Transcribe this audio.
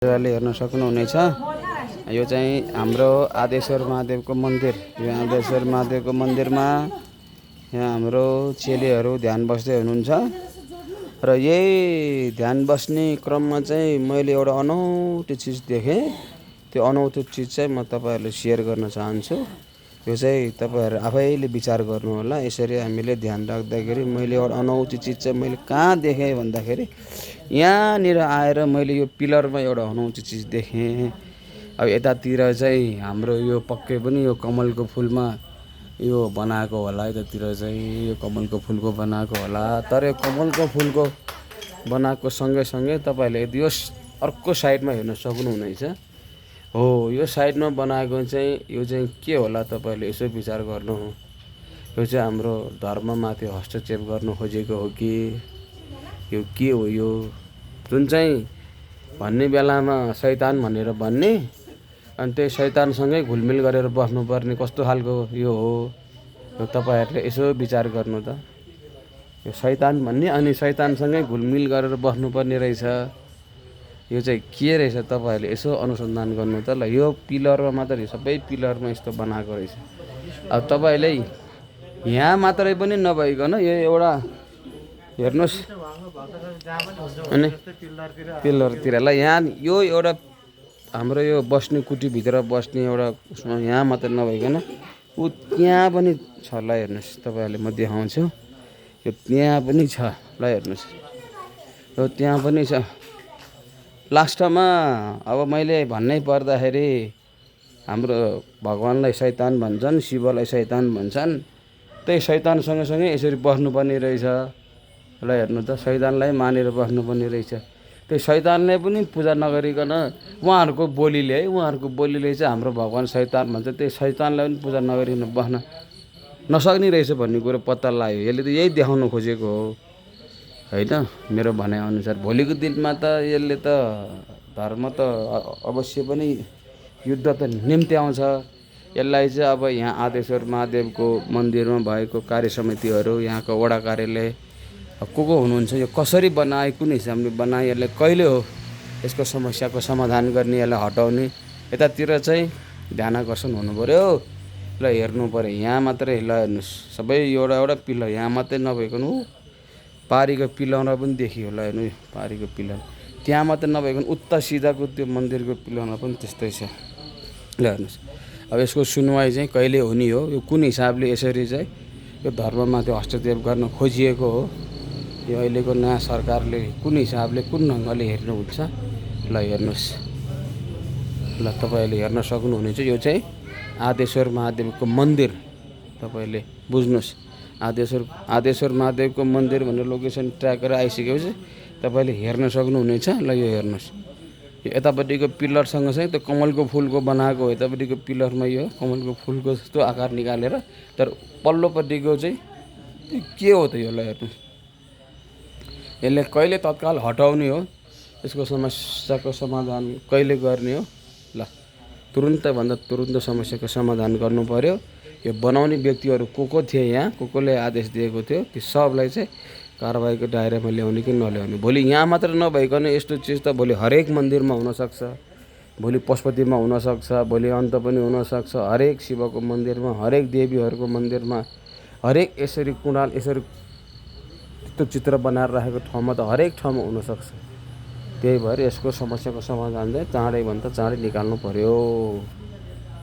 ले हेर्न सक्नुहुनेछ। यो चाहिँ हाम्रो आदेश्वर महादेवको मन्दिर। यो आदेश्वर महादेवको मन्दिरमा यहाँ हाम्रो चेलीहरू ध्यान बस्दै हुनुहुन्छ र यही ध्यान बस्ने क्रममा चाहिँ मैले एउटा अनौठो चिज देखेँ। त्यो अनौठो चिज चाहिँ म तपाईहरुले शेयर गर्न चाहन्छु। यो चाहिँ तपाईहरु आफैले विचार गर्नु होला। यसरी हामीले ध्यान राख्दाखेरि मैले एउटा अनौठो चिज चाहिँ मैले कहाँ देखेँ भन्दाखेरि यहाँनिर आएर मैले यो पिलरमा एउटा अनौठो चिज देखेँ। अब यतातिर चाहिँ हाम्रो यो पक्कै पनि यो कमलको फुलमा यो बनाएको होला। यतातिर चाहिँ यो कमलको फुलको बनाएको होला। तर यो कमलको फुलको बनाएको सँगै तपाईहरुले यो अर्को साइडमा हेर्न सक्नुहुनेछ। हो, यो साइडमा बनाएको चाहिँ यो चाहिँ के होला तपाईहरुले यसो विचार गर्नु। यो चाहिँ हाम्रो धर्ममाथि हस्तक्षेप गर्नु खोजेको हो कि यो के हो? यो जुन चाहिँ भन्ने बेलामा शैतान भनेर भन्ने अनि त्यही शैतानसँगै घुलमिल गरेर बस्नुपर्ने कस्तो खालको यो हो? यो तपाईहरुले यसो विचार गर्नु त। यो शैतान भन्ने अनि शैतानसँगै घुलमिल गरेर बस्नुपर्ने रहेछ। यो चाहिँ के रहेछ तपाईहरुले यसो अनुसन्धान गर्नु त। ल यो पिलरमा मात्रै सबै पिलरमा यस्तो बनाएको रहेछ। अब तपाईले यहाँ मात्रै पनि नभइकन यो एउटा हेर्नुस् अनि पिलरतिर ल यहाँ यो एउटा हाम्रो यो बस्ने कुटी भित्र बस्ने एउटा उसमा यहाँ मात्र नभइकन उ त्यहाँ पनि छ। ल हेर्नुस् तपाईहरुले म देखाउँछु। यो त्यहाँ पनि छ। ल हेर्नुस् यो त्यहाँ पनि छ। लास्टमा अब मैले भन्नै पर्दाखेरि हाम्रो भगवानलाई शैतान भन्छन्, शिवलाई शैतान भन्छन्। त्यही शैतान सँगसँगै यसरी बस्नुपर्ने रहेछ। ल हेर्नु त, शैतानलाई मानेर बस्नुपर्ने रहेछ। त्यो शैतानले पनि पूजा नगरिकन उहाँहरूको बोलीले चाहिँ हाम्रो भगवान शैतान भन्छ। त्यही शैतानलाई पनि पूजा नगरिकन बस्न नसक्ने रहेछ भन्ने कुरो पत्ता लाग्यो। यसले त यही देखाउन खोजेको हो हैन, मेरो भनाइअनुसार। भोलिको दिनमा त यसले त धर्म त अवश्य पनि युद्ध त निम्त्याउँछ। यसलाई चाहिँ अब यहाँ आदेश्वर महादेवको मन्दिरमा भएको कार्य समितिहरू, यहाँको वडा कार्यालय को हुनुहुन्छ, यो कसरी बनाए, कुन हिसाबले बनाए, यसले कहिले हो यसको समस्याको समाधान गर्ने, यसलाई हटाउने, यतातिर चाहिँ ध्यानाकर्षण हुनु पर्यो। ल हेर्नु पर्यो यहाँ मात्रै। ल हेर्नुस् सबै एउटा एउटा पिलर यहाँ मात्रै नभइकन पारीको पिलरमा पनि देखियो। ल हेर्नु पारीको पिलर त्यहाँ मात्रै नभइकन उता सिधाको त्यो मन्दिरको पिलरमा पनि त्यस्तै छ। ल हेर्नुस् अब यसको सुनवाई चाहिँ कहिले हुने हो, यो कुन हिसाबले यसरी चाहिँ यो धर्ममाथि हस्तक्षेप गर्न खोजिएको हो, यो अहिलेको नयाँ सरकारले कुन हिसाबले कुन ढङ्गले हेर्नुहुन्छ। ल हेर्नुस् ल तपाईहरुले हेर्न सक्नुहुनेछ। यो चाहिँ आदेश्वर महादेवको मन्दिर। तपाईहरुले बुझ्नुस् आदेश्वर महादेवको मन्दिर भनेर लोकेसन ट्र्याक गरेर आइसकेपछि तपाईले हेर्न सक्नुहुनेछ। ल यो हेर्नुस् यो यतापट्टिको पिलरसँग चाहिँ त्यो कमलको फुलको बनाएको हो। यतापट्टिको पिलरमा यो कमलको फुलको जस्तो आकार निकालेर, तर पल्लोपट्टिको चाहिँ के हो त यो? ल हेर्नु यसले कहिले तत्काल हटाउने हो, यसको समस्याको समाधान कहिले गर्ने हो। ल तुरुन्तभन्दा तुरुन्त समस्याको समाधान गर्नु पर्यो। यो बनाउने व्यक्तिहरू को थिए, यहाँ कोले आदेश दिएको थियो, ती सबलाई चाहिँ कारबाहीको दायरामा ल्याउने कि नल्याउने। भोलि यहाँ मात्र नभइकन यस्तो चिज त भोलि हरेक मन्दिरमा हुनसक्छ, भोलि पशुपतिमा हुनसक्छ, भोलि अन्त पनि हुनसक्छ। हरेक शिवको मन्दिरमा, हरेक देवीहरूको मन्दिरमा, हरेक यसरी कुणाल यसरी त्यो चित्र बनाएर राखेको ठाउँमा त हरेक ठाउँमा हुनसक्छ। त्यही भएर यसको समस्याको समाधान चाहिँ चाँडैभन्दा चाँडै निकाल्नु पर्यो।